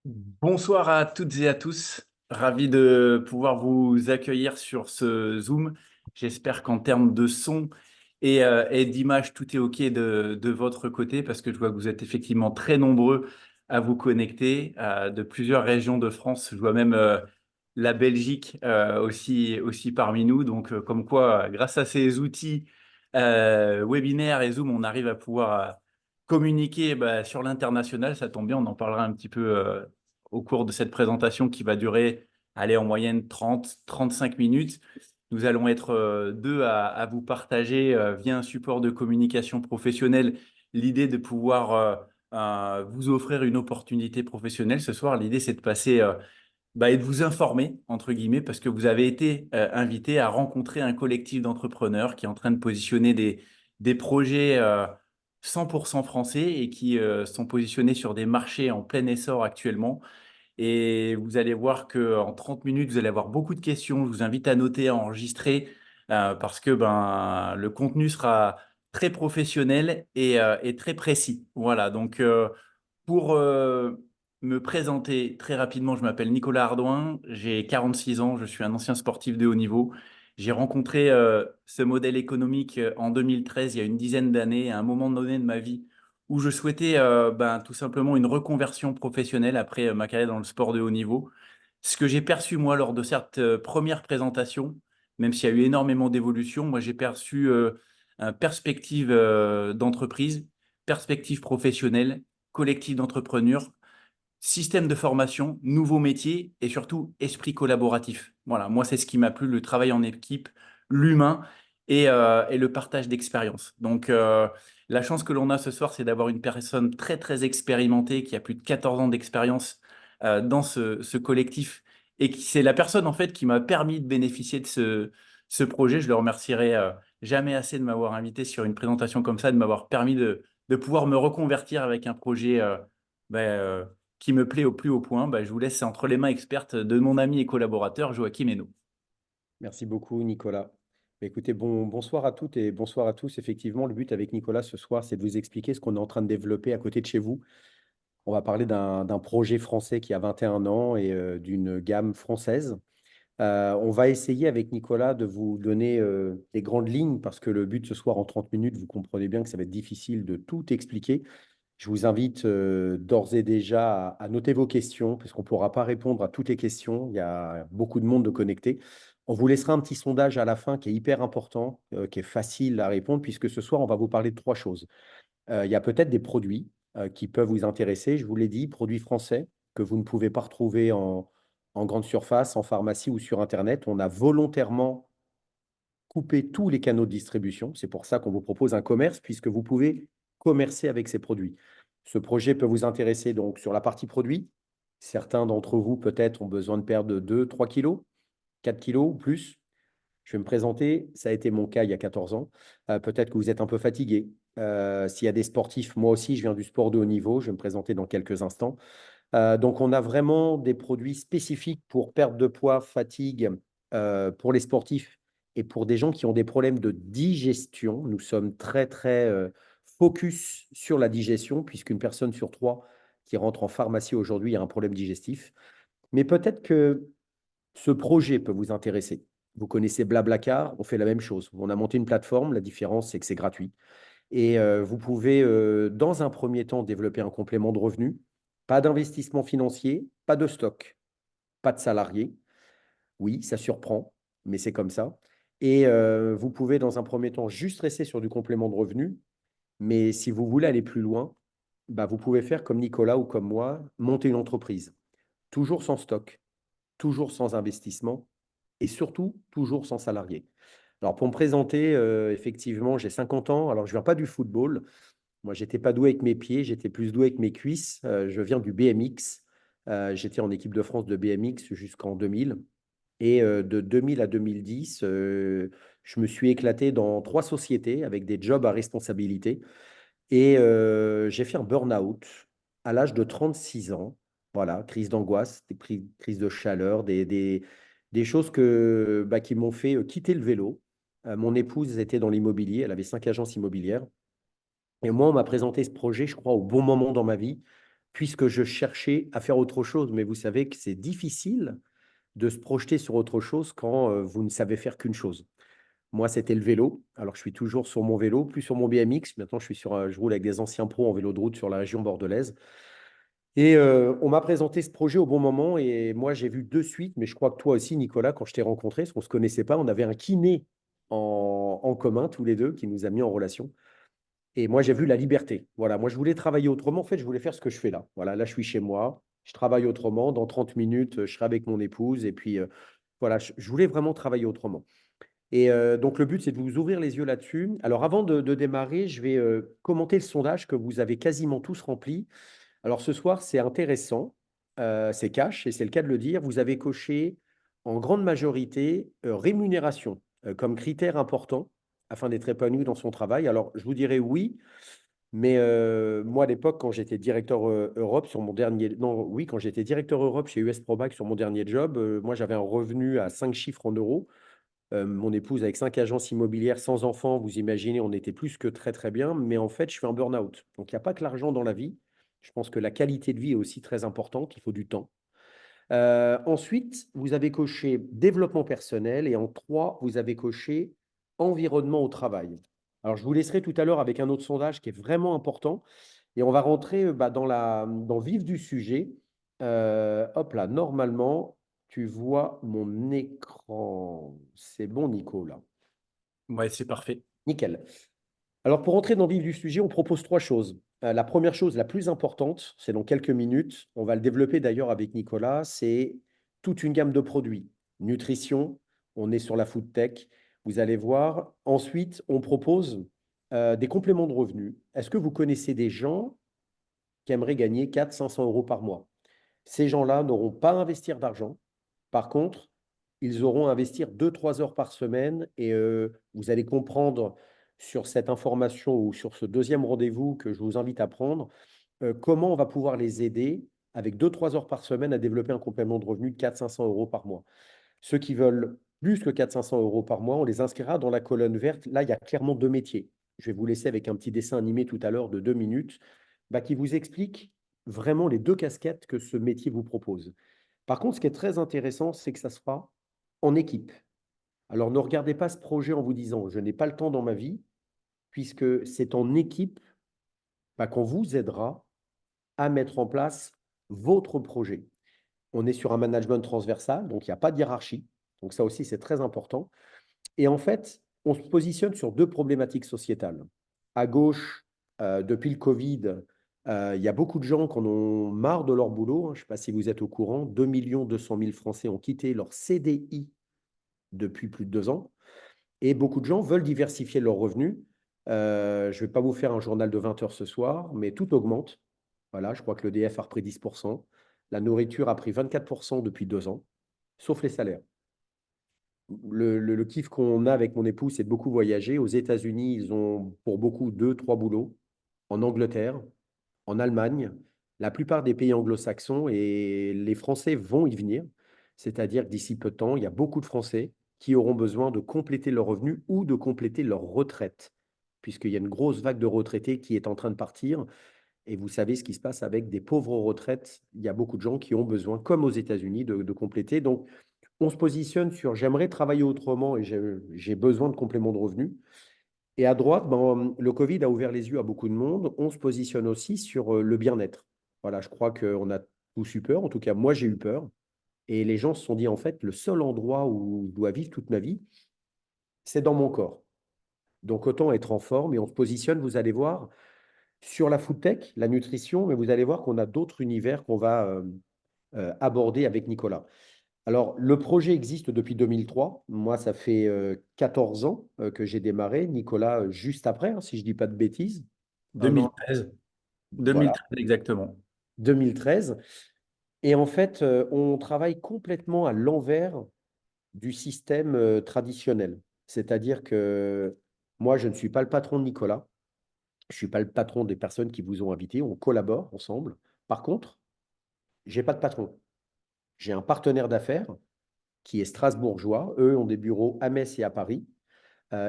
Bonsoir à toutes et à tous. Ravi de pouvoir vous accueillir sur ce Zoom. J'espère qu'en termes de son et d'image, tout est OK de votre côté parce que je vois que vous êtes effectivement très nombreux à vous connecter de plusieurs régions de France. Je vois même la Belgique aussi parmi nous. Donc, comme quoi, grâce à ces outils webinaires et Zoom, on arrive à pouvoir communiquer sur l'international. Ça tombe bien, on en parlera un petit peu au cours de cette présentation qui va durer, allez, en moyenne 30-35 minutes. Nous allons être deux à vous partager via un support de communication professionnelle l'idée de pouvoir vous offrir une opportunité professionnelle. Ce soir, l'idée, c'est de passer et de vous informer, entre guillemets, parce que vous avez été invité à rencontrer un collectif d'entrepreneurs qui est en train de positionner des projets 100% français et qui sont positionnés sur des marchés en plein essor actuellement. Et vous allez voir qu'en 30 minutes, vous allez avoir beaucoup de questions. Je vous invite à noter, à enregistrer, parce que le contenu sera très professionnel et très précis. Voilà, donc pour me présenter très rapidement, je m'appelle Nicolas Ardouin, j'ai 46 ans, je suis un ancien sportif de haut niveau. J'ai rencontré ce modèle économique en 2013, il y a une dizaine d'années, à un moment donné de ma vie où je souhaitais tout simplement une reconversion professionnelle après ma carrière dans le sport de haut niveau. Ce que j'ai perçu, moi, lors de cette première présentation, même s'il y a eu énormément d'évolution, moi, j'ai perçu une perspective d'entreprise, perspective professionnelle, collectif d'entrepreneurs, système de formation, nouveaux métiers et surtout esprit collaboratif. Voilà, moi, c'est ce qui m'a plu, le travail en équipe, l'humain et le partage d'expérience. Donc, la chance que l'on a ce soir, c'est d'avoir une personne très, très expérimentée qui a plus de 14 ans d'expérience dans ce collectif et qui c'est la personne, en fait, qui m'a permis de bénéficier de ce projet. Je le remercierai jamais assez de m'avoir invité sur une présentation comme ça, de m'avoir permis de pouvoir me reconvertir avec un projet ben, euh, qui me plaît au plus haut point. Je vous laisse entre les mains expertes de mon ami et collaborateur Joachim Hainaut. Merci beaucoup, Nicolas. Écoutez, bonsoir à toutes et bonsoir à tous. Effectivement, le but avec Nicolas ce soir, c'est de vous expliquer ce qu'on est en train de développer à côté de chez vous. On va parler d'un projet français qui a 21 ans et d'une gamme française. On va essayer avec Nicolas de vous donner les grandes lignes parce que le but ce soir en 30 minutes, vous comprenez bien que ça va être difficile de tout expliquer. Je vous invite d'ores et déjà à noter vos questions, parce qu'on ne pourra pas répondre à toutes les questions. Il y a beaucoup de monde de connecté. On vous laissera un petit sondage à la fin qui est hyper important, qui est facile à répondre, puisque ce soir, on va vous parler de trois choses. Il y a peut-être des produits qui peuvent vous intéresser. Je vous l'ai dit, produits français que vous ne pouvez pas retrouver en grande surface, en pharmacie ou sur Internet. On a volontairement coupé tous les canaux de distribution. C'est pour ça qu'on vous propose un commerce, puisque vous pouvez commercer avec ces produits. Ce projet peut vous intéresser donc sur la partie produit. Certains d'entre vous, peut-être, ont besoin de perdre 2, 3 kilos, 4 kilos ou plus. Je vais me présenter. Ça a été mon cas il y a 14 ans. Peut-être que vous êtes un peu fatigué. S'il y a des sportifs, moi aussi, je viens du sport de haut niveau. Je vais me présenter dans quelques instants. Donc, on a vraiment des produits spécifiques pour perte de poids, fatigue, pour les sportifs et pour des gens qui ont des problèmes de digestion. Nous sommes très, très focus sur la digestion, puisqu'une personne sur trois qui rentre en pharmacie aujourd'hui a un problème digestif. Mais peut-être que ce projet peut vous intéresser. Vous connaissez Blablacar, on fait la même chose. On a monté une plateforme, la différence, c'est que c'est gratuit. Et vous pouvez, dans un premier temps, développer un complément de revenu. Pas d'investissement financier, pas de stock, pas de salariés. Oui, ça surprend, mais c'est comme ça. Et vous pouvez, dans un premier temps, juste rester sur du complément de revenu. Mais si vous voulez aller plus loin, vous pouvez faire comme Nicolas ou comme moi, monter une entreprise. Toujours sans stock, toujours sans investissement et surtout, toujours sans salariés. Alors, pour me présenter, effectivement, j'ai 50 ans. Alors, je ne viens pas du football. Moi, j'étais pas doué avec mes pieds, j'étais plus doué avec mes cuisses. Je viens du BMX. J'étais en équipe de France de BMX jusqu'en 2000. Et de 2000 à 2010, je me suis éclaté dans trois sociétés avec des jobs à responsabilité. Et j'ai fait un burn-out à l'âge de 36 ans. Voilà, crise d'angoisse, crise de chaleur, des choses qui m'ont fait quitter le vélo. Mon épouse était dans l'immobilier, elle avait 5 agences immobilières. Et moi, on m'a présenté ce projet, je crois, au bon moment dans ma vie, puisque je cherchais à faire autre chose. Mais vous savez que c'est difficile de se projeter sur autre chose quand vous ne savez faire qu'une chose. Moi, c'était le vélo. Alors, je suis toujours sur mon vélo, plus sur mon BMX. Maintenant, je roule avec des anciens pros en vélo de route sur la région bordelaise. Et on m'a présenté ce projet au bon moment. Et moi, j'ai vu de suite, mais je crois que toi aussi, Nicolas, quand je t'ai rencontré, parce qu'on ne se connaissait pas, on avait un kiné en commun, tous les deux, qui nous a mis en relation. Et moi, j'ai vu la liberté. Voilà, moi, je voulais travailler autrement. En fait, je voulais faire ce que je fais là. Voilà, là, je suis chez moi. Je travaille autrement. Dans 30 minutes, je serai avec mon épouse. Et puis, voilà, je voulais vraiment travailler autrement. Et donc, le but, c'est de vous ouvrir les yeux là-dessus. Alors, avant de démarrer, je vais commenter le sondage que vous avez quasiment tous rempli. Alors, ce soir, c'est intéressant. C'est cash, et c'est le cas de le dire. Vous avez coché en grande majorité rémunération comme critère important afin d'être épanoui dans son travail. Alors, je vous dirais oui, mais moi, à l'époque, quand j'étais directeur Europe sur mon dernier... Non, oui, quand j'étais directeur Europe chez US Probac sur mon dernier job, moi, j'avais un revenu à 5 chiffres en euros. Mon épouse avec 5 agences immobilières sans enfants, vous imaginez, on était plus que très, très bien. Mais en fait, je fais un burn-out. Donc, il n'y a pas que l'argent dans la vie. Je pense que la qualité de vie est aussi très importante. Il faut du temps. Ensuite, vous avez coché développement personnel et en 3, vous avez coché environnement au travail. Alors, je vous laisserai tout à l'heure avec un autre sondage qui est vraiment important et on va rentrer dans le vif du sujet. Hop là, normalement, tu vois mon écran. C'est bon, Nico, là. Ouais, c'est parfait. Nickel. Alors, pour entrer dans le vif du sujet, on propose 3 choses. La première chose, la plus importante, c'est dans quelques minutes. On va le développer d'ailleurs avec Nicolas. C'est toute une gamme de produits. Nutrition, on est sur la food tech. Vous allez voir. Ensuite, on propose des compléments de revenus. Est-ce que vous connaissez des gens qui aimeraient gagner 400-500 € par mois? Ces gens-là n'auront pas à investir d'argent. Par contre, ils auront à investir 2-3 heures par semaine et vous allez comprendre sur cette information ou sur ce deuxième rendez-vous que je vous invite à prendre, comment on va pouvoir les aider avec 2-3 heures par semaine à développer un complément de revenu de 400-500 € par mois. Ceux qui veulent plus que 400-500 € par mois, on les inscrira dans la colonne verte. Là, il y a clairement 2 métiers. Je vais vous laisser avec un petit dessin animé tout à l'heure de 2 minutes qui vous explique vraiment les 2 casquettes que ce métier vous propose. Par contre, ce qui est très intéressant, c'est que ça se fera en équipe. Alors, ne regardez pas ce projet en vous disant, je n'ai pas le temps dans ma vie, puisque c'est en équipe qu'on vous aidera à mettre en place votre projet. On est sur un management transversal, donc il n'y a pas de hiérarchie. Donc ça aussi, c'est très important. Et en fait, on se positionne sur 2 problématiques sociétales. À gauche, depuis le Covid, il y a beaucoup de gens qui en ont marre de leur boulot, hein. Je ne sais pas si vous êtes au courant, 2 200 000 Français ont quitté leur CDI depuis plus de 2 ans. Et beaucoup de gens veulent diversifier leurs revenus. Je ne vais pas vous faire un journal de 20 heures ce soir, mais tout augmente. Voilà, je crois que l'EDF a repris 10%. La nourriture a pris 24% depuis 2 ans, sauf les salaires. Le kiff qu'on a avec mon époux, c'est de beaucoup voyager. Aux États-Unis, ils ont pour beaucoup 2-3 boulots. En Angleterre, en Allemagne, la plupart des pays anglo-saxons, et les Français vont y venir. C'est-à-dire que d'ici peu de temps, il y a beaucoup de Français qui auront besoin de compléter leurs revenus ou de compléter leur retraite, puisqu'il y a une grosse vague de retraités qui est en train de partir. Et vous savez ce qui se passe avec des pauvres retraites. Il y a beaucoup de gens qui ont besoin, comme aux États-Unis, de compléter. Donc, on se positionne sur j'aimerais travailler autrement et j'ai besoin de compléments de revenus. Et à droite, le Covid a ouvert les yeux à beaucoup de monde. On se positionne aussi sur le bien-être. Voilà, je crois qu'on a tous eu peur. En tout cas, moi, j'ai eu peur. Et les gens se sont dit, en fait, le seul endroit où je dois vivre toute ma vie, c'est dans mon corps. Donc, autant être en forme. Et on se positionne, vous allez voir, sur la food tech, la nutrition, mais vous allez voir qu'on a d'autres univers qu'on va aborder avec Nicolas. Alors, le projet existe depuis 2003. Moi, ça fait 14 ans que j'ai démarré. Nicolas, juste après, hein, si je ne dis pas de bêtises. Un an, 2013. voilà, 2013 exactement. 2013. Et en fait, on travaille complètement à l'envers du système traditionnel. C'est-à-dire que moi, je ne suis pas le patron de Nicolas. Je ne suis pas le patron des personnes qui vous ont invité. On collabore ensemble. Par contre, je n'ai pas de patron. J'ai un partenaire d'affaires qui est strasbourgeois. Eux ont des bureaux à Metz et à Paris.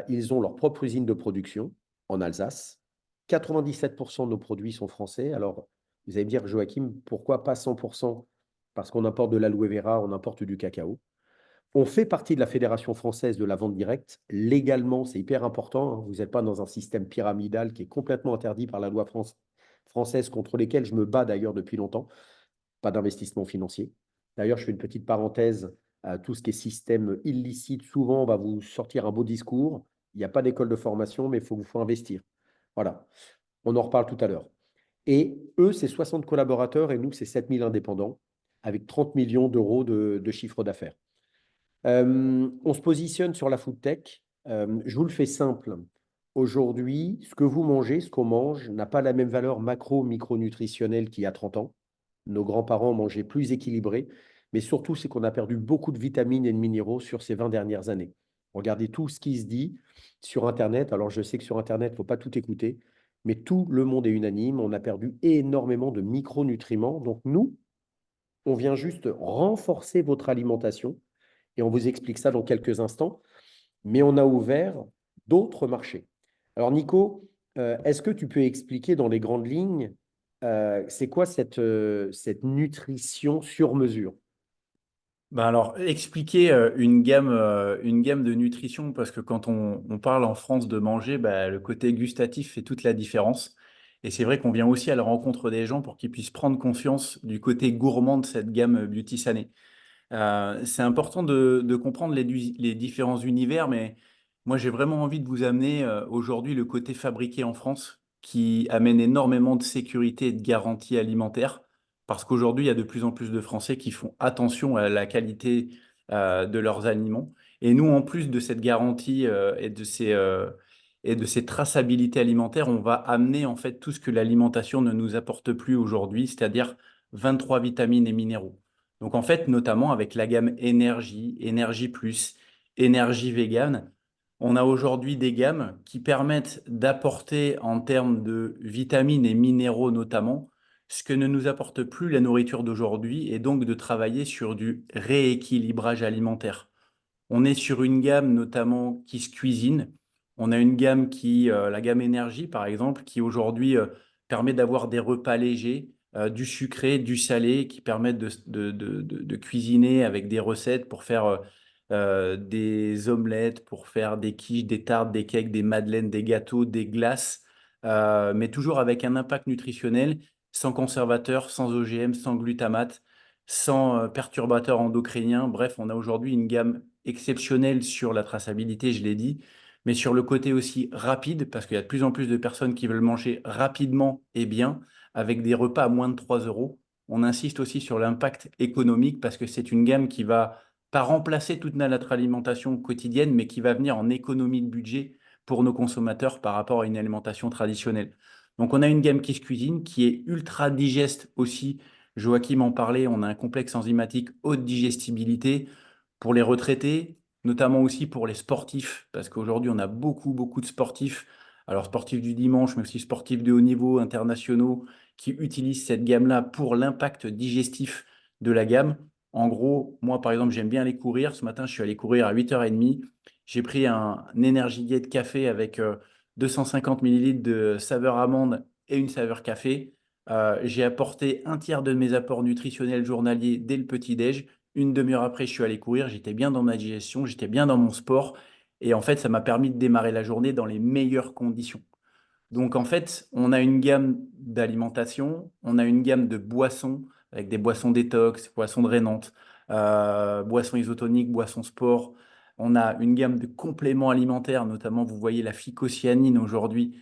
Ils ont leur propre usine de production en Alsace. 97% de nos produits sont français. Alors, Vous allez me dire, Joachim, pourquoi pas 100%? Parce qu'on importe de l'aloe vera, on importe du cacao. On fait partie de la Fédération française de la vente directe. Légalement, c'est hyper important, hein. Vous n'êtes pas dans un système pyramidal qui est complètement interdit par la loi française, contre lesquelles je me bats d'ailleurs depuis longtemps. Pas d'investissement financier. D'ailleurs, je fais une petite parenthèse. Tout ce qui est système illicite, souvent, on va vous sortir un beau discours. Il n'y a pas d'école de formation, mais faut investir. Voilà. On en reparle tout à l'heure. Et eux, c'est 60 collaborateurs et nous, c'est 7000 indépendants avec 30 millions d'euros de chiffre d'affaires. On se positionne sur la food tech. Je vous le fais simple. Aujourd'hui, ce que vous mangez, ce qu'on mange, n'a pas la même valeur macro-micronutritionnelle qu'il y a 30 ans. Nos grands-parents mangeaient plus équilibré, mais surtout, c'est qu'on a perdu beaucoup de vitamines et de minéraux sur ces 20 dernières années. Regardez tout ce qui se dit sur Internet. Alors, je sais que sur Internet, il ne faut pas tout écouter, mais tout le monde est unanime. On a perdu énormément de micronutriments. Donc, nous, on vient juste renforcer votre alimentation et on vous explique ça dans quelques instants. Mais on a ouvert d'autres marchés. Alors, Nico, est-ce que tu peux expliquer dans les grandes lignes, c'est quoi cette nutrition sur mesure? Ben alors, expliquer une gamme de nutrition, parce que quand on parle en France de manger, ben, le côté gustatif fait toute la différence. Et c'est vrai qu'on vient aussi à la rencontre des gens pour qu'ils puissent prendre conscience du côté gourmand de cette gamme Beauty Sané. C'est important de comprendre les différents univers, mais moi j'ai vraiment envie de vous amener aujourd'hui le côté fabriqué en France qui amène énormément de sécurité et de garantie alimentaire, parce qu'aujourd'hui il y a de plus en plus de Français qui font attention à la qualité de leurs aliments. Et nous, en plus de cette garantie et de ces traçabilités alimentaires, on va amener en fait tout ce que l'alimentation ne nous apporte plus aujourd'hui, c'est-à-dire 23 vitamines et minéraux. Donc en fait, notamment avec la gamme Énergie, Énergie Plus, Énergie Vegan, on a aujourd'hui des gammes qui permettent d'apporter en termes de vitamines et minéraux notamment ce que ne nous apporte plus la nourriture d'aujourd'hui et donc de travailler sur du rééquilibrage alimentaire. On est sur une gamme notamment qui se cuisine. On a une gamme la gamme énergie par exemple, qui aujourd'hui permet d'avoir des repas légers, du sucré, du salé, qui permettent de cuisiner avec des recettes pour faire des omelettes, pour faire des quiches, des tartes, des cakes, des madeleines, des gâteaux, des glaces, mais toujours avec un impact nutritionnel, sans conservateur, sans OGM, sans glutamate, sans perturbateurs endocriniens. Bref, on a aujourd'hui une gamme exceptionnelle sur la traçabilité, je l'ai dit, mais sur le côté aussi rapide, parce qu'il y a de plus en plus de personnes qui veulent manger rapidement et bien, avec des repas à moins de 3 euros. On insiste aussi sur l'impact économique, parce que c'est une gamme qui va pas remplacer toute notre alimentation quotidienne, mais qui va venir en économie de budget pour nos consommateurs par rapport à une alimentation traditionnelle. Donc on a une gamme qui se cuisine, qui est ultra digeste aussi. Joachim en parlait, on a un complexe enzymatique haute digestibilité pour les retraités, notamment aussi pour les sportifs, parce qu'aujourd'hui, on a beaucoup, beaucoup de sportifs, alors sportifs du dimanche, mais aussi sportifs de haut niveau, internationaux, qui utilisent cette gamme-là pour l'impact digestif de la gamme. En gros, moi, par exemple, j'aime bien aller courir. Ce matin, je suis allé courir à 8h30. J'ai pris un Energy Gate café avec 250 millilitres de saveur amande et une saveur café. J'ai apporté un tiers de mes apports nutritionnels journaliers dès le petit-déj. Une demi-heure après, je suis allé courir, j'étais bien dans ma digestion, j'étais bien dans mon sport. Et en fait, ça m'a permis de démarrer la journée dans les meilleures conditions. Donc en fait, on a une gamme d'alimentation, on a une gamme de boissons, avec des boissons détox, boissons drainantes, boissons isotoniques, boissons sport. On a une gamme de compléments alimentaires, notamment vous voyez la phycocyanine aujourd'hui,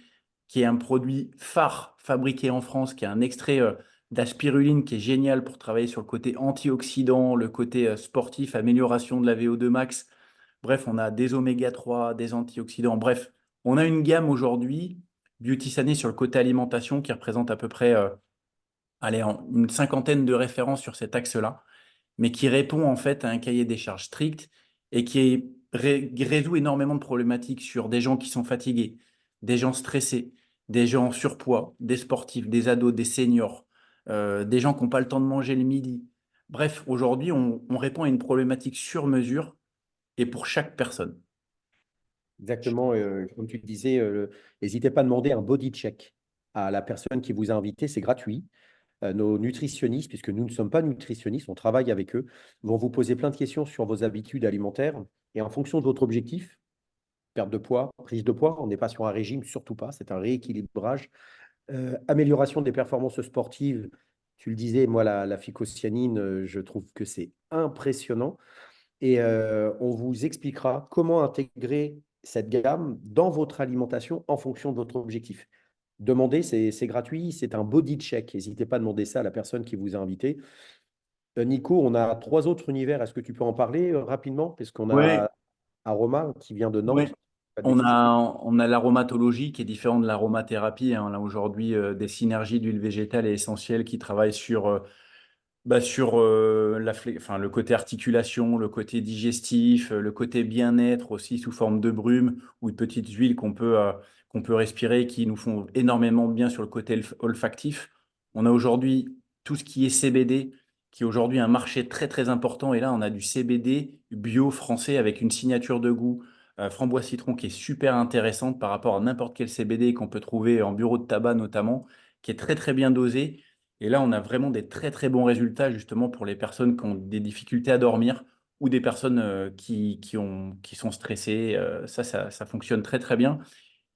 qui est un produit phare fabriqué en France, qui a un extrait d'aspiruline qui est génial pour travailler sur le côté antioxydant, le côté sportif, amélioration de la VO2 max. Bref, on a des oméga 3, des antioxydants. Bref, on a une gamme aujourd'hui, Beauty Sané sur le côté alimentation, qui représente à peu près allez, une cinquantaine de références sur cet axe-là, mais qui répond en fait à un cahier des charges strict et qui résout énormément de problématiques sur des gens qui sont fatigués, des gens stressés, des gens en surpoids, des sportifs, des ados, des seniors, des gens qui n'ont pas le temps de manger le midi. Bref, aujourd'hui, on répond à une problématique sur mesure et pour chaque personne. Exactement, comme tu le disais, n'hésitez pas à demander un body check à la personne qui vous a invité, c'est gratuit. nos nutritionnistes, puisque nous ne sommes pas nutritionnistes, on travaille avec eux, vont vous poser plein de questions sur vos habitudes alimentaires. Et en fonction de votre objectif, perte de poids, prise de poids, on n'est pas sur un régime, surtout pas, c'est un rééquilibrage. Amélioration des performances sportives, tu le disais, moi, la phycocyanine, je trouve que c'est impressionnant. Et on vous expliquera comment intégrer cette gamme dans votre alimentation en fonction de votre objectif. Demandez, c'est gratuit, c'est un body check. N'hésitez pas à demander ça à la personne qui vous a invité. Nico, on a trois autres univers. Est-ce que tu peux en parler rapidement? Parce qu'on Ouais, a Aroma qui vient de ouais. Nantes. Pas de On bêtises. a, on a l'aromatologie qui est différente de l'aromathérapie, hein. Là, aujourd'hui, des synergies d'huile végétale est essentielle qui travaillent sur enfin, le côté articulation, le côté digestif, le côté bien-être aussi sous forme de brume ou de petites huiles qu'on peut respirer qui nous font énormément de bien sur le côté olfactif. On a aujourd'hui tout ce qui est CBD, qui est aujourd'hui un marché très très important. Et là, on a du CBD bio français avec une signature de goût framboise citron qui est super intéressante par rapport à n'importe quel CBD qu'on peut trouver en bureau de tabac notamment, qui est très très bien dosé. Et là, on a vraiment des très très bons résultats justement pour les personnes qui ont des difficultés à dormir ou des personnes qui sont stressées. Ça fonctionne très très bien.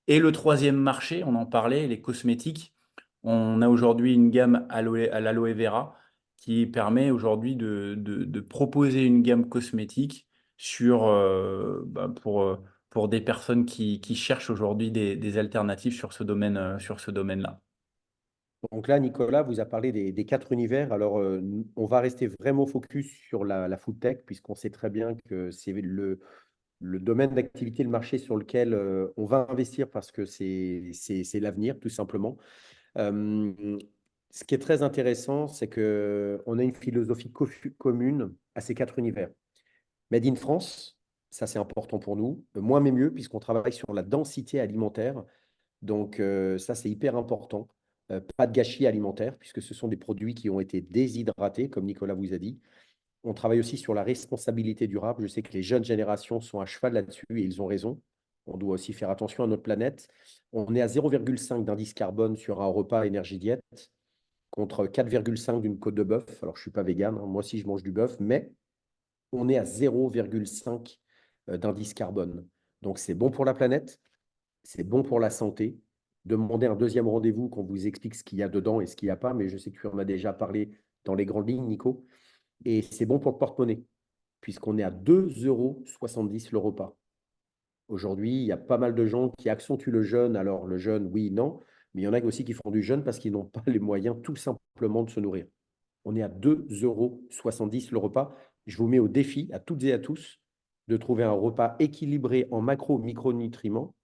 Et le troisième marché, on en parlait, les cosmétiques. On a aujourd'hui une gamme à l'aloe vera qui permet aujourd'hui de proposer une gamme cosmétique pour des personnes qui cherchent aujourd'hui des alternatives sur ce domaine-là. Donc là, Nicolas vous a parlé des quatre univers. Alors, on va rester vraiment focus sur la food tech, puisqu'on sait très bien que c'est le domaine d'activité, le marché sur lequel on va investir parce que c'est l'avenir, tout simplement. Ce qui est très intéressant, c'est qu'on a une philosophie commune à ces quatre univers. Made in France, ça c'est important pour nous. Moins mais mieux, puisqu'on travaille sur la densité alimentaire. Donc ça c'est hyper important. Pas de gâchis alimentaire, puisque ce sont des produits qui ont été déshydratés, comme Nicolas vous a dit. On travaille aussi sur la responsabilité durable. Je sais que les jeunes générations sont à cheval là-dessus et ils ont raison. On doit aussi faire attention à notre planète. On est à 0,5 d'indice carbone sur un repas énergie diète contre 4,5 d'une côte de bœuf. Alors, je ne suis pas vegan, hein. Moi aussi, je mange du bœuf, mais on est à 0,5 d'indice carbone. Donc, c'est bon pour la planète, c'est bon pour la santé. Demandez un deuxième rendez-vous qu'on vous explique ce qu'il y a dedans et ce qu'il n'y a pas, mais je sais que tu en as déjà parlé dans les grandes lignes, Nico. Et c'est bon pour le porte-monnaie, puisqu'on est à 2,70 € le repas. Aujourd'hui, il y a pas mal de gens qui accentuent le jeûne. Alors, le jeûne, oui, non, mais il y en a aussi qui font du jeûne parce qu'ils n'ont pas les moyens tout simplement de se nourrir. On est à 2,70 € le repas. Je vous mets au défi, à toutes et à tous, de trouver un repas équilibré en macro, micronutriments,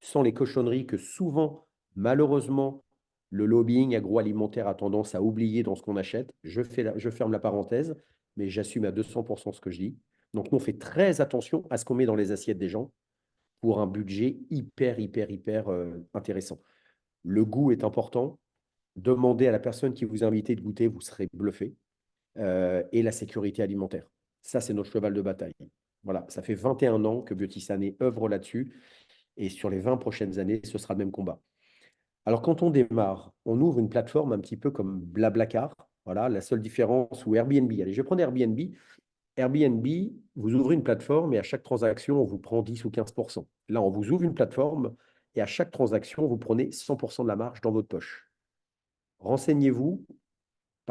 sans les cochonneries que souvent, malheureusement, le lobbying agroalimentaire a tendance à oublier dans ce qu'on achète. Je ferme la parenthèse, mais j'assume à 200% ce que je dis. Donc, nous, on fait très attention à ce qu'on met dans les assiettes des gens pour un budget hyper, hyper, hyper intéressant. Le goût est important. Demandez à la personne qui vous a invité de goûter, vous serez bluffé. Et la sécurité alimentaire. Ça, c'est notre cheval de bataille. Voilà, ça fait 21 ans que Biotisane œuvre là-dessus. Et sur les 20 prochaines années, ce sera le même combat. Alors, quand on démarre, on ouvre une plateforme un petit peu comme Blablacar. Voilà, la seule différence, ou Airbnb. Allez, je vais prendre Airbnb. Airbnb, vous ouvrez une plateforme et à chaque transaction, on vous prend 10 ou 15%. Là, on vous ouvre une plateforme et à chaque transaction, vous prenez 100% de la marge dans votre poche. Renseignez-vous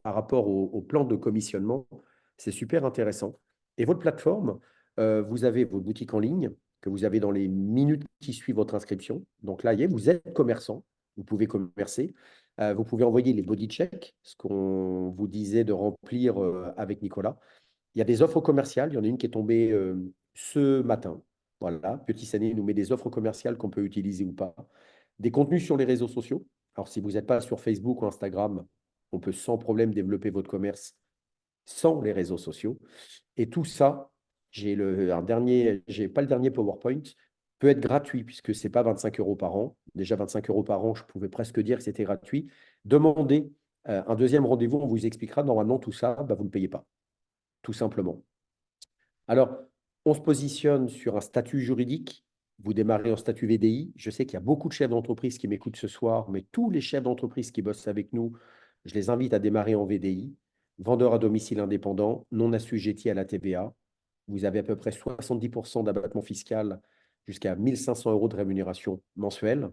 par rapport au plan de commissionnement. C'est super intéressant. Et votre plateforme, vous avez vos boutiques en ligne que vous avez dans les minutes qui suivent votre inscription. Donc là, vous êtes commerçant, vous pouvez commercer. Vous pouvez envoyer les body checks, ce qu'on vous disait de remplir avec Nicolas. Il y a des offres commerciales. Il y en a une qui est tombée ce matin. Voilà, Petit Sané nous met des offres commerciales qu'on peut utiliser ou pas. Des contenus sur les réseaux sociaux. Alors, si vous n'êtes pas sur Facebook ou Instagram, on peut sans problème développer votre commerce sans les réseaux sociaux. Et tout ça, j'ai pas le dernier PowerPoint, peut être gratuit puisque c'est pas 25 € par an. Déjà 25 € par an, je pouvais presque dire que c'était gratuit. Demandez un deuxième rendez-vous, on vous expliquera. Normalement, tout ça, bah, vous ne payez pas, tout simplement. Alors, on se positionne sur un statut juridique. Vous démarrez en statut VDI. Je sais qu'il y a beaucoup de chefs d'entreprise qui m'écoutent ce soir, mais tous les chefs d'entreprise qui bossent avec nous Je les invite à démarrer en VDI, vendeur à domicile indépendant, non assujetti à la TVA. Vous avez à peu près 70% d'abattement fiscal jusqu'à 1500 euros de rémunération mensuelle.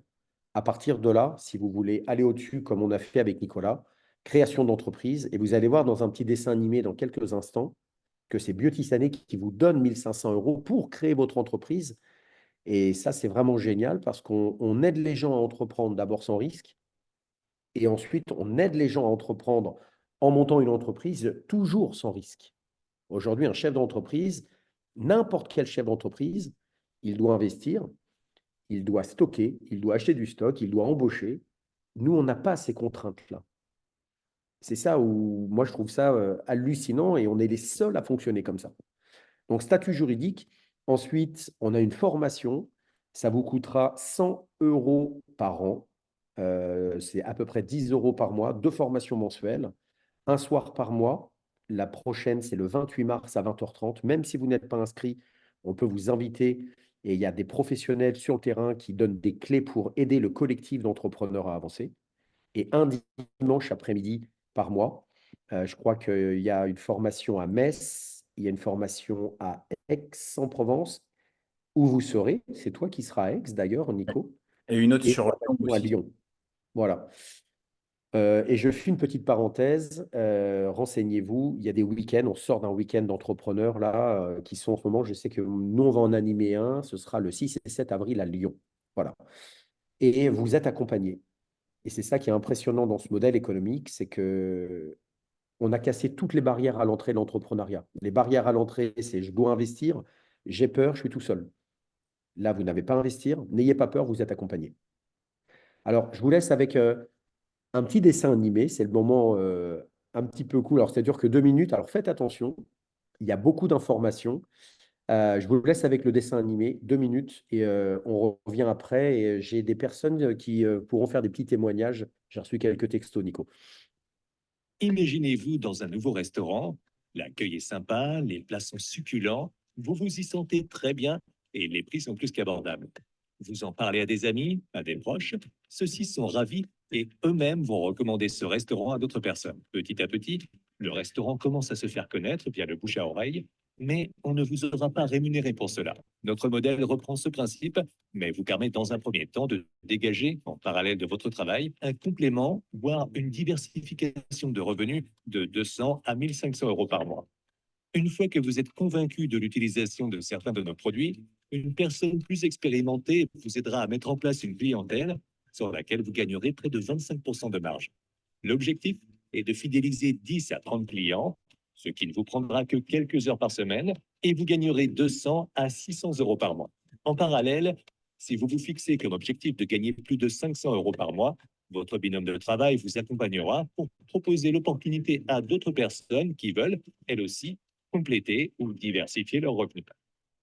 À partir de là, si vous voulez aller au-dessus, comme on a fait avec Nicolas, création d'entreprise, et vous allez voir dans un petit dessin animé dans quelques instants que c'est Beauty Sané qui vous donne 1500 euros pour créer votre entreprise. Et ça, c'est vraiment génial parce qu'on aide les gens à entreprendre d'abord sans risque, et ensuite, on aide les gens à entreprendre en montant une entreprise toujours sans risque. Aujourd'hui, un chef d'entreprise, n'importe quel chef d'entreprise, il doit investir, il doit stocker, il doit acheter du stock, il doit embaucher. Nous, on n'a pas ces contraintes-là. C'est ça où moi, je trouve ça hallucinant et on est les seuls à fonctionner comme ça. Donc, statut juridique. Ensuite, on a une formation. Ça vous coûtera 100 euros par an. C'est à peu près 10 euros par mois, deux formations mensuelles, un soir par mois. La prochaine, c'est le 28 mars à 20h30. Même si vous n'êtes pas inscrit, on peut vous inviter. Et il y a des professionnels sur le terrain qui donnent des clés pour aider le collectif d'entrepreneurs à avancer. Et un dimanche après-midi par mois, je crois qu'il y a une formation à Metz, il y a une formation à Aix-en-Provence, où vous serez. C'est toi qui seras à Aix d'ailleurs, Nico, Et une autre et sur Lyon à aussi. Lyon. Voilà. Et je fais une petite parenthèse. Renseignez-vous. Il y a des week-ends. On sort d'un week-end d'entrepreneurs là qui sont en ce moment. Je sais que nous, on va en animer un. Ce sera le 6 et 7 avril à Lyon. Voilà. Et vous êtes accompagné. Et c'est ça qui est impressionnant dans ce modèle économique, c'est que on a cassé toutes les barrières à l'entrée de l'entrepreneuriat. Les barrières à l'entrée, c'est je dois investir, j'ai peur, je suis tout seul. Là, vous n'avez pas à investir, n'ayez pas peur, vous êtes accompagné. Alors, je vous laisse avec un petit dessin animé. C'est le moment un petit peu cool. Alors, ça dure que 2 minutes. Alors, faites attention. Il y a beaucoup d'informations. Je vous laisse avec le dessin animé, 2 minutes, et on revient après. Et j'ai des personnes qui pourront faire des petits témoignages. J'ai reçu quelques textos, Nico. Imaginez-vous dans un nouveau restaurant, l'accueil est sympa, les plats sont succulents, vous vous y sentez très bien et les prix sont plus qu'abordables. Vous en parlez à des amis, à des proches, ceux-ci sont ravis et eux-mêmes vont recommander ce restaurant à d'autres personnes. Petit à petit, le restaurant commence à se faire connaître via le bouche à oreille, mais on ne vous aura pas rémunéré pour cela. Notre modèle reprend ce principe, mais vous permet dans un premier temps de dégager, en parallèle de votre travail, un complément, voire une diversification de revenus de 200 à 1500 euros par mois. Une fois que vous êtes convaincu de l'utilisation de certains de nos produits, une personne plus expérimentée vous aidera à mettre en place une clientèle sur laquelle vous gagnerez près de 25% de marge. L'objectif est de fidéliser 10 à 30 clients, ce qui ne vous prendra que quelques heures par semaine, et vous gagnerez 200 à 600 euros par mois. En parallèle, si vous vous fixez comme objectif de gagner plus de 500 euros par mois, votre binôme de travail vous accompagnera pour proposer l'opportunité à d'autres personnes qui veulent, elles aussi, compléter ou diversifier leurs revenus.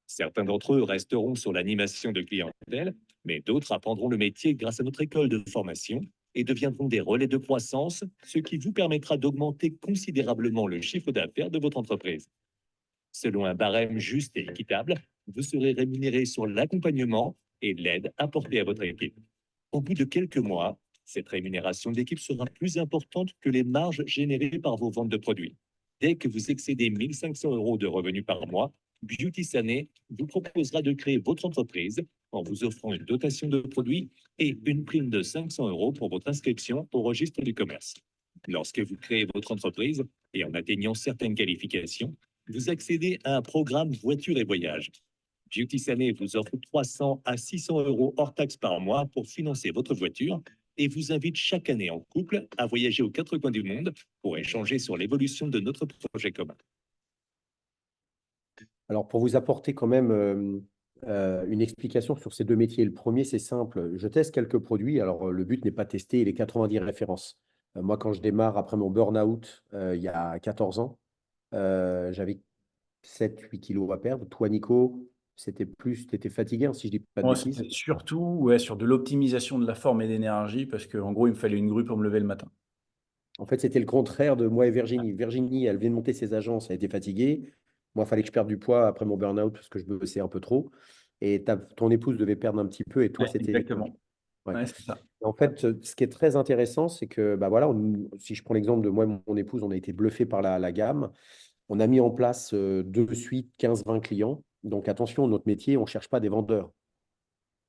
Certains d'entre eux resteront sur l'animation de clientèle, mais d'autres apprendront le métier grâce à notre école de formation et deviendront des relais de croissance, ce qui vous permettra d'augmenter considérablement le chiffre d'affaires de votre entreprise. Selon un barème juste et équitable, vous serez rémunéré sur l'accompagnement et l'aide apportée à votre équipe. Au bout de quelques mois, cette rémunération d'équipe sera plus importante que les marges générées par vos ventes de produits. Dès que vous excédez 1500 euros de revenus par mois, Beauty Sané vous proposera de créer votre entreprise en vous offrant une dotation de produits et une prime de 500 euros pour votre inscription au registre du commerce. Lorsque vous créez votre entreprise et en atteignant certaines qualifications, vous accédez à un programme voiture et voyage. Beauty Sané vous offre 300 à 600 euros hors taxes par mois pour financer votre voiture et vous invite chaque année en couple à voyager aux quatre coins du monde pour échanger sur l'évolution de notre projet commun. Alors, pour vous apporter quand même une explication sur ces deux métiers, le premier, c'est simple. Je teste quelques produits. Alors, le but n'est pas de tester les 90 références. Moi, quand je démarre après mon burn-out il y a 14 ans, j'avais 7-8 kilos à perdre. Toi, Nico, c'était plus, tu étais fatigué, hein, si je dis pas de Moi, bêtises. c'était surtout ouais, sur de l'optimisation de la forme et d'énergie, parce qu'en gros, il me fallait une grue pour me lever le matin. En fait, c'était le contraire de moi et Virginie. Virginie, elle vient de monter ses agences, elle était fatiguée. Moi, il fallait que je perde du poids après mon burn-out parce que je bossais un peu trop. Et ton épouse devait perdre un petit peu et toi, Ouais, c'était l'école. exactement. Ouais. Ouais, c'est ça. En fait, ce qui est très intéressant, c'est que, bah voilà, si je prends l'exemple de moi et mon épouse, on a été bluffés par la gamme. On a mis en place de suite 15-20 clients. Donc attention, notre métier, on ne cherche pas des vendeurs.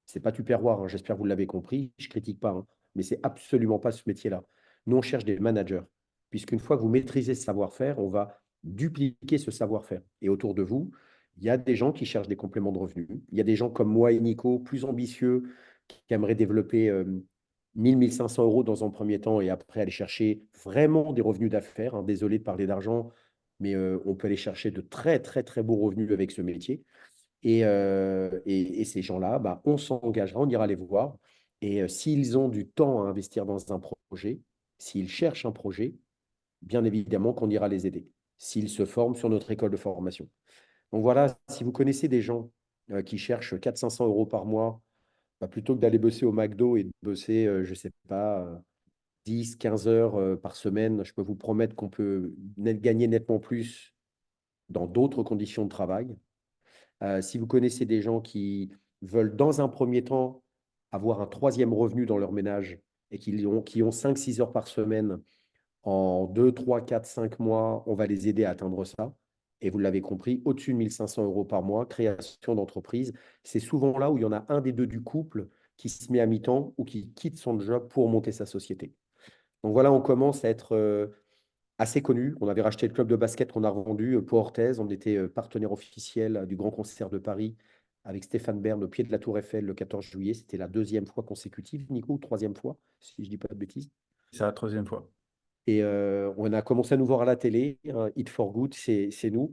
C'est pas Tupperware, hein, j'espère que vous l'avez compris. Je critique pas, hein, mais c'est absolument pas ce métier-là. Nous, on cherche des managers, puisqu'une fois que vous maîtrisez ce savoir-faire, on va dupliquer ce savoir-faire. Et autour de vous, il y a des gens qui cherchent des compléments de revenus. Il y a des gens comme moi et Nico, plus ambitieux, qui aimeraient développer 1 500 euros dans un premier temps et après aller chercher vraiment des revenus d'affaires, hein. Désolé de parler d'argent, mais on peut aller chercher de très, très, très beaux revenus avec ce métier. Et ces gens-là, bah, on s'engagera, on ira les voir. Et s'ils ont du temps à investir dans un projet, s'ils cherchent un projet, bien évidemment qu'on ira les aider. S'ils se forment sur notre école de formation. Donc voilà, si vous connaissez des gens qui cherchent 400-500 euros par mois, bah, plutôt que d'aller bosser au McDo et de bosser, je ne sais pas, 10-15 heures par semaine, je peux vous promettre qu'on peut gagner nettement plus dans d'autres conditions de travail. Si vous connaissez des gens qui veulent, dans un premier temps, avoir un troisième revenu dans leur ménage et qui ont 5-6 heures par semaine en 2, 3, 4, 5 mois, on va les aider à atteindre ça. Et vous l'avez compris, au-dessus de 1 500 euros par mois, création d'entreprise, c'est souvent là où il y en a un des deux du couple qui se met à mi-temps ou qui quitte son job pour monter sa société. Donc voilà, on commence à être assez connu. On avait racheté le club de basket qu'on a revendu pour Orthez. On était partenaire officiel du Grand Concert de Paris avec Stéphane Bern au pied de la Tour Eiffel le 14 juillet. C'était la deuxième fois consécutive, Nico, ou troisième fois, si je ne dis pas de bêtises. C'est la troisième fois. Et on a commencé à nous voir à la télé. Eat for Good, c'est nous.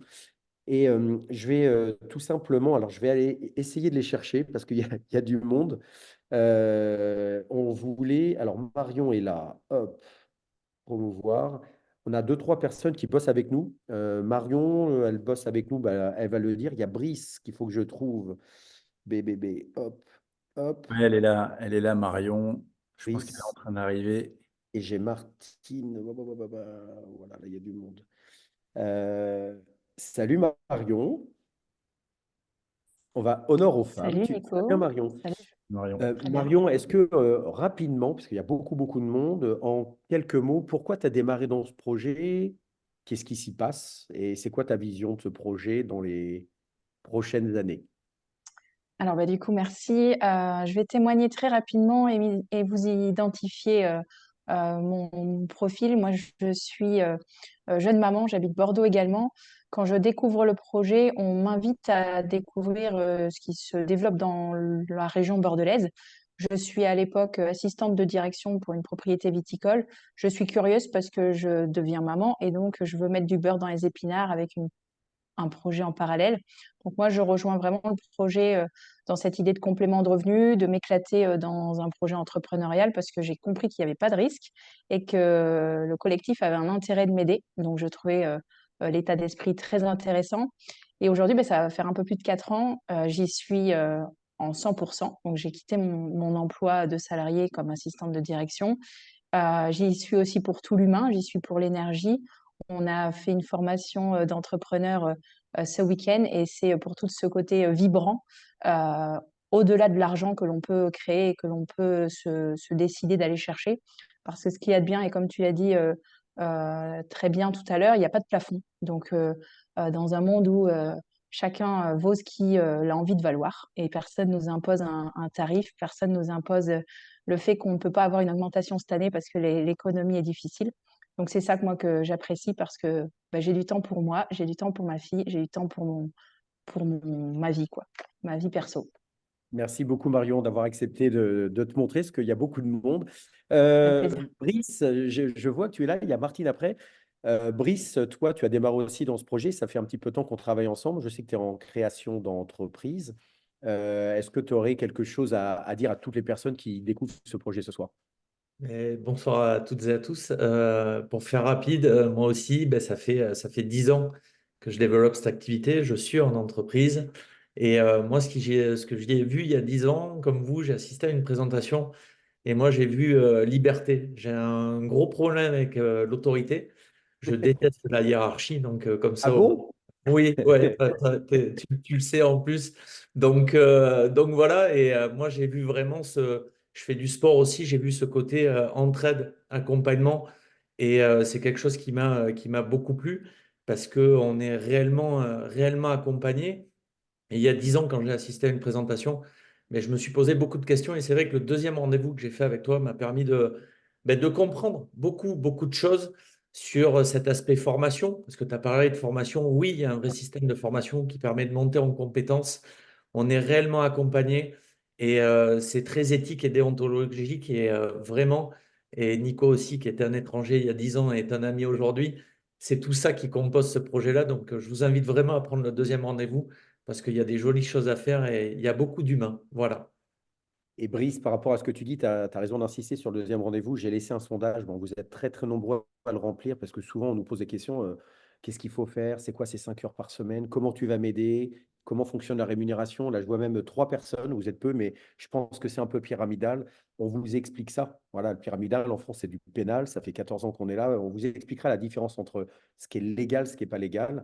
Et je vais tout simplement, alors je vais aller essayer de les chercher parce qu'il y a du monde. On voulait, alors Marion est là, hop, promouvoir. On a deux, trois personnes qui bossent avec nous. Marion, elle bosse avec nous, bah, elle va le dire. Il y a Brice qu'il faut que je trouve. BBB, hop, hop, Ouais, elle est là, Marion. Je pense qu'elle est en Brice. train d'arriver. Et j'ai Martine. Voilà, là, il y a du monde. Euh, Salut Marion. On va honneur aux femmes. Salut Tu vas bien, Nico. Marion? Salut, Marion. très bien. Marion, est-ce que rapidement, parce qu'il y a beaucoup, beaucoup de monde, en quelques mots, pourquoi tu as démarré dans ce projet? Qu'est-ce qui s'y passe? Et c'est quoi ta vision de ce projet dans les prochaines années? Alors bah, du coup, merci. Je vais témoigner très rapidement et vous identifier mon profil. Moi, je suis jeune maman, j'habite Bordeaux également. Quand je découvre le projet, on m'invite à découvrir ce qui se développe dans la région bordelaise. Je suis à l'époque assistante de direction pour une propriété viticole. Je suis curieuse parce que je deviens maman et donc je veux mettre du beurre dans les épinards avec un projet en parallèle. Donc moi, je rejoins vraiment le projet dans cette idée de complément de revenus, de m'éclater dans un projet entrepreneurial parce que j'ai compris qu'il n'y avait pas de risque et que le collectif avait un intérêt de m'aider. Donc je trouvais l'état d'esprit très intéressant. Et aujourd'hui, ben, ça va faire un peu plus de 4 ans. J'y suis en 100%. Donc j'ai quitté mon emploi de salarié comme assistante de direction. J'y suis aussi pour tout l'humain, j'y suis pour l'énergie. On a fait une formation d'entrepreneur ce week-end et c'est pour tout ce côté vibrant, euh, au-delà de l'argent que l'on peut créer et que l'on peut se décider d'aller chercher. Parce que ce qu'il y a de bien, et comme tu l'as dit très bien tout à l'heure, il n'y a pas de plafond. Donc, dans un monde où chacun vaut ce qu'il a envie de valoir et personne nous impose un tarif, personne nous impose le fait qu'on ne peut pas avoir une augmentation cette année parce que l'économie est difficile. Donc c'est ça que moi que j'apprécie parce que bah, j'ai du temps pour moi, j'ai du temps pour ma fille, j'ai du temps ma vie quoi, ma vie perso. Merci beaucoup, Marion, d'avoir accepté de te montrer, parce qu'il y a beaucoup de monde. Un plaisir. Brice, je vois que tu es là. Il y a Martine après. Brice, toi, tu as démarré aussi dans ce projet. Ça fait un petit peu de temps qu'on travaille ensemble. Je sais que tu es en création d'entreprise. Est-ce que tu aurais quelque chose à dire à toutes les personnes qui découvrent ce projet ce soir? Bonsoir à toutes et à tous. Pour faire rapide, moi aussi, ben, ça fait 10 ans que je développe cette activité. Je suis en entreprise. Et moi, ce que j'ai vu il y a 10 ans, comme vous, j'ai assisté à une présentation et moi, j'ai vu liberté. J'ai un gros problème avec l'autorité. Je déteste la hiérarchie. Donc, comme Ah ça, bon? oui, ouais, tu le sais en plus. Donc voilà. Et moi, j'ai vu vraiment Je fais du sport aussi. J'ai vu ce côté entraide, accompagnement. Et c'est quelque chose qui m'a beaucoup plu parce qu'on est réellement accompagné. Et il y a 10 ans, quand j'ai assisté à une présentation, mais je me suis posé beaucoup de questions. Et c'est vrai que le deuxième rendez-vous que j'ai fait avec toi m'a permis de comprendre beaucoup de choses sur cet aspect formation. Parce que tu as parlé de formation. Oui, il y a un vrai système de formation qui permet de monter en compétences. On est réellement accompagné et c'est très éthique et déontologique. Et vraiment, et Nico aussi, qui était un étranger il y a 10 ans et est un ami aujourd'hui, c'est tout ça qui compose ce projet-là. Donc, je vous invite vraiment à prendre le deuxième rendez-vous parce qu'il y a des jolies choses à faire et il y a beaucoup d'humains. Voilà. Et Brice, par rapport à ce que tu dis, tu as raison d'insister sur le deuxième rendez-vous. J'ai laissé un sondage. Bon, vous êtes très nombreux à le remplir parce que souvent, on nous pose des questions. Qu'est-ce qu'il faut faire? C'est quoi ces 5 heures par semaine? Comment tu vas m'aider? Comment fonctionne la rémunération? Là, je vois même 3 personnes. Vous êtes peu, mais je pense que c'est un peu pyramidal. On vous explique ça. Voilà, le pyramidal, en France, c'est du pénal. Ça fait 14 ans qu'on est là. On vous expliquera la différence entre ce qui est légal, ce qui n'est pas légal.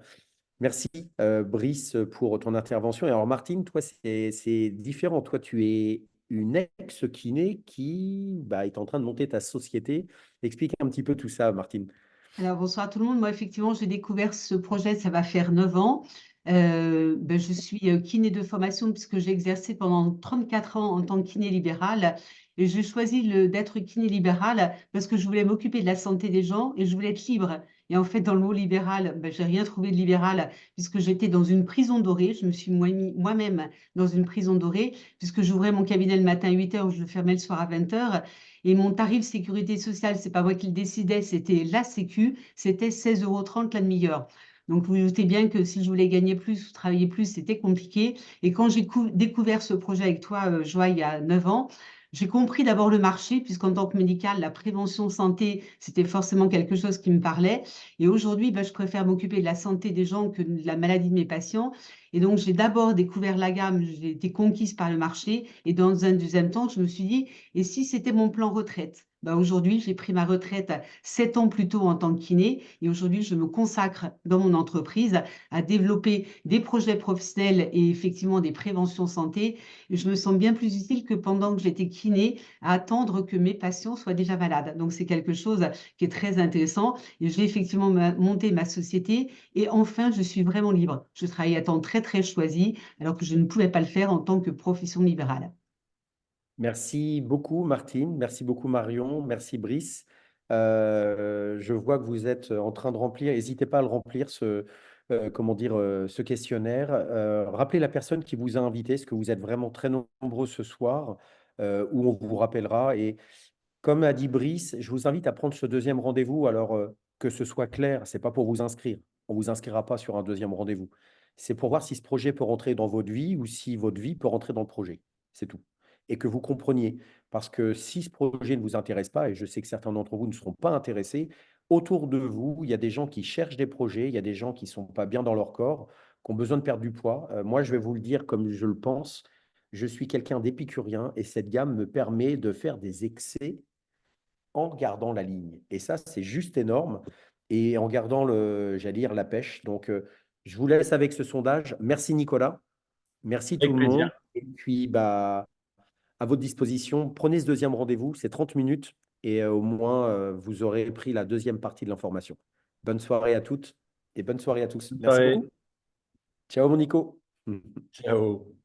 Merci, Brice, pour ton intervention. Et alors, Martine, toi, c'est différent. Toi, tu es une ex-kiné qui est en train de monter ta société. Explique un petit peu tout ça, Martine. Alors, bonsoir tout le monde. Moi, effectivement, j'ai découvert ce projet, ça va faire 9 ans. Je suis kiné de formation puisque j'ai exercé pendant 34 ans en tant que kiné libérale. Et j'ai choisi d'être kiné libérale parce que je voulais m'occuper de la santé des gens et je voulais être libre. Et en fait, dans le mot libéral, j'ai rien trouvé de libéral puisque j'étais dans une prison dorée. Je me suis mis moi-même dans une prison dorée puisque j'ouvrais mon cabinet le matin à 8 heures, je le fermais le soir à 20 heures. Et mon tarif sécurité sociale, c'est pas moi qui le décidais, c'était la Sécu, c'était 16,30 € la demi-heure. Donc, vous vous doutez bien que si je voulais gagner plus ou travailler plus, c'était compliqué. Et quand j'ai découvert ce projet avec toi, Joie, il y a 9 ans, j'ai compris d'abord le marché, puisqu'en tant que médical, la prévention santé, c'était forcément quelque chose qui me parlait. Et aujourd'hui, je préfère m'occuper de la santé des gens que de la maladie de mes patients. Et donc, j'ai d'abord découvert la gamme, j'ai été conquise par le marché. Et dans un deuxième temps, je me suis dit, et si c'était mon plan retraite? Aujourd'hui, j'ai pris ma retraite 7 ans plus tôt en tant que kiné et aujourd'hui, je me consacre dans mon entreprise à développer des projets professionnels et effectivement des préventions santé. Et je me sens bien plus utile que pendant que j'étais kiné à attendre que mes patients soient déjà malades. Donc, c'est quelque chose qui est très intéressant et j'ai effectivement monté ma société et enfin, je suis vraiment libre. Je travaille à temps très choisi alors que je ne pouvais pas le faire en tant que profession libérale. Merci beaucoup, Martine. Merci beaucoup, Marion. Merci, Brice. Je vois que vous êtes en train de remplir. N'hésitez pas à le remplir, ce questionnaire. Rappelez la personne qui vous a invité, parce que vous êtes vraiment très nombreux ce soir, où on vous rappellera. Et comme a dit Brice, je vous invite à prendre ce deuxième rendez-vous. Alors, que ce soit clair, ce n'est pas pour vous inscrire. On ne vous inscrira pas sur un deuxième rendez-vous. C'est pour voir si ce projet peut rentrer dans votre vie ou si votre vie peut rentrer dans le projet. C'est tout. Et que vous compreniez. Parce que si ce projet ne vous intéresse pas, et je sais que certains d'entre vous ne seront pas intéressés, autour de vous, il y a des gens qui cherchent des projets, il y a des gens qui ne sont pas bien dans leur corps, qui ont besoin de perdre du poids. Moi, je vais vous le dire comme je le pense. Je suis quelqu'un d'épicurien et cette gamme me permet de faire des excès en gardant la ligne. Et ça, c'est juste énorme. Et en gardant j'allais dire, la pêche. Donc, je vous laisse avec ce sondage. Merci Nicolas. Merci tout Avec le plaisir. monde. Et puis, à votre disposition, prenez ce deuxième rendez-vous. C'est 30 minutes. Et au moins, vous aurez pris la deuxième partie de l'information. Bonne soirée à toutes et bonne soirée à tous. Bonne Merci soirée. beaucoup. Ciao, mon Nico. Ciao.